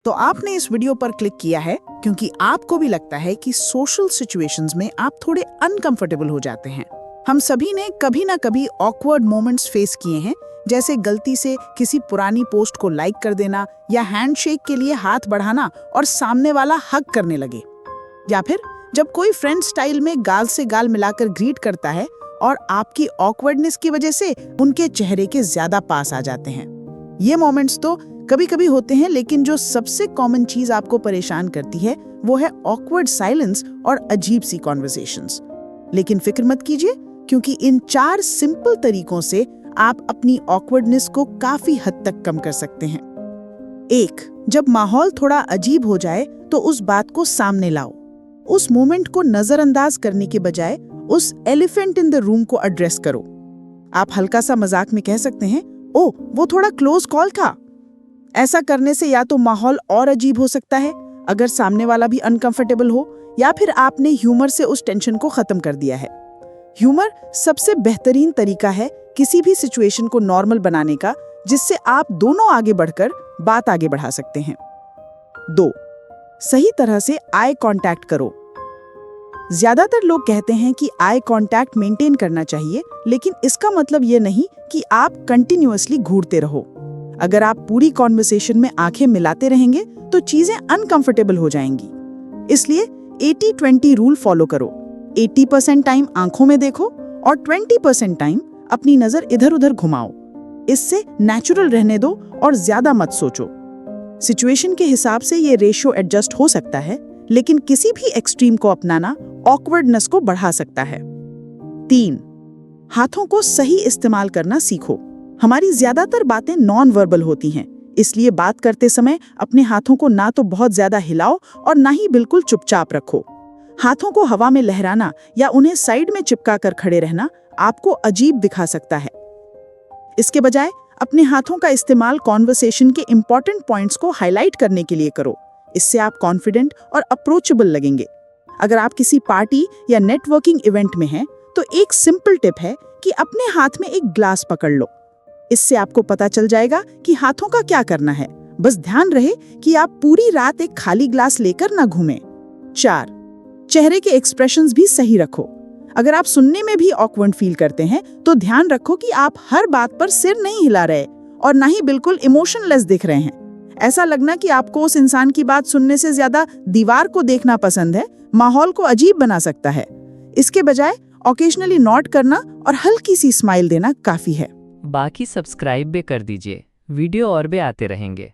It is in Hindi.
तो आपने इस वीडियो पर क्लिक किया है क्योंकि आपको भी लगता है कि सोशल सिचुएशंस में आप थोड़े अनकंफर्टेबल हो जाते हैं। हम सभी ने कभी ना कभी ऑकवर्ड मोमेंट्स फेस किए हैं, जैसे गलती से किसी पुरानी पोस्ट को लाइक कर देना या हैंडशेक के लिए हाथ बढ़ाना और सामने वाला हग करने लगे, या फिर जब कोई फ्रेंड स्टाइल में गाल से गाल मिलाकर ग्रीट करता है और आपकी ऑकवर्डनेस की वजह से उनके चेहरे के ज्यादा पास आ जाते हैं। ये मोमेंट्स तो कभी कभी होते हैं, लेकिन जो सबसे कॉमन चीज आपको परेशान करती है वो है ऑकवर्ड साइलेंस और अजीब सी कॉन्वर्सेशंस। लेकिन फिक्र मत कीजिए, क्योंकि इन 4 सिंपल तरीकों से आप अपनी ऑकवर्डनेस को काफी हद तक कम कर सकते हैं। 1. जब माहौल थोड़ा अजीब हो जाए तो उस बात को सामने लाओ। उस मोमेंट को नजरअंदाज करने के बजाय उस एलिफेंट इन द रूम को एड्रेस करो। आप हल्का सा मजाक में कह सकते हैं, ओह वो थोड़ा क्लोज कॉल था। ऐसा करने से या तो माहौल और अजीब हो सकता है अगर सामने वाला भी अनकंफर्टेबल हो, या फिर आपने ह्यूमर से उस टेंशन को खत्म कर दिया है। ह्यूमर सबसे बेहतरीन तरीका है किसी भी सिचुएशन को नॉर्मल बनाने का, जिससे आप दोनों आगे बढ़कर बात आगे बढ़ा सकते हैं। 2. सही तरह से आई कांटेक्ट करो। ज्यादातर लोग कहते हैं कि आई कांटेक्ट मेंटेन करना चाहिए, लेकिन इसका मतलब ये नहीं कि आप कंटिन्यूअसली घूरते रहो। अगर आप पूरी कॉन्वर्सेशन में आंखें मिलाते रहेंगे तो चीजें अनकंफर्टेबल हो जाएंगी। इसलिए 80-20 रूल फॉलो करो। 80% टाइम आंखों में देखो और 20% टाइम अपनी नजर इधर उधर घुमाओ। इससे नेचुरल रहने दो और ज्यादा मत सोचो। सिचुएशन के हिसाब से ये रेशियो एडजस्ट हो सकता है, लेकिन किसी भी एक्सट्रीम को अपनाना ऑकवर्डनेस को बढ़ा सकता है। 3. हाथों को सही इस्तेमाल करना सीखो। हमारी ज्यादातर बातें नॉन वर्बल होती हैं, इसलिए बात करते समय अपने हाथों को ना तो बहुत ज्यादा हिलाओ और ना ही बिल्कुल चुपचाप रखो। हाथों को हवा में लहराना या उन्हें साइड में चिपका कर खड़े रहना आपको अजीब दिखा सकता है। इसके बजाय अपने हाथों का इस्तेमाल कॉन्वर्सेशन के इंपॉर्टेंट पॉइंट्स को हाईलाइट करने के लिए करो। इससे आप कॉन्फिडेंट और अप्रोचेबल लगेंगे। अगर आप किसी पार्टी या नेटवर्किंग इवेंट में हैं, तो एक सिंपल टिप है कि अपने हाथ में एक ग्लास पकड़ लो। इससे आपको पता चल जाएगा कि हाथों का क्या करना है। बस ध्यान रहे कि आप पूरी रात एक खाली ग्लास लेकर ना घूमें। 4. चेहरे के एक्सप्रेशंस भी सही रखो। अगर आप सुनने में भी ऑकवर्ड फील करते हैं, तो ध्यान रखो कि आप हर बात पर सिर नहीं हिला रहे और ना ही बिल्कुल इमोशनलेस दिख रहे हैं। ऐसा लगना कि आपको उस इंसान की बात सुनने से ज्यादा दीवार को देखना पसंद है, माहौल को अजीब बना सकता है। इसके बजाय ऑकेजनली नॉड करना और हल्की सी स्माइल देना काफी है। बाकी सब्सक्राइब भी कर दीजिए, वीडियो और भी आते रहेंगे।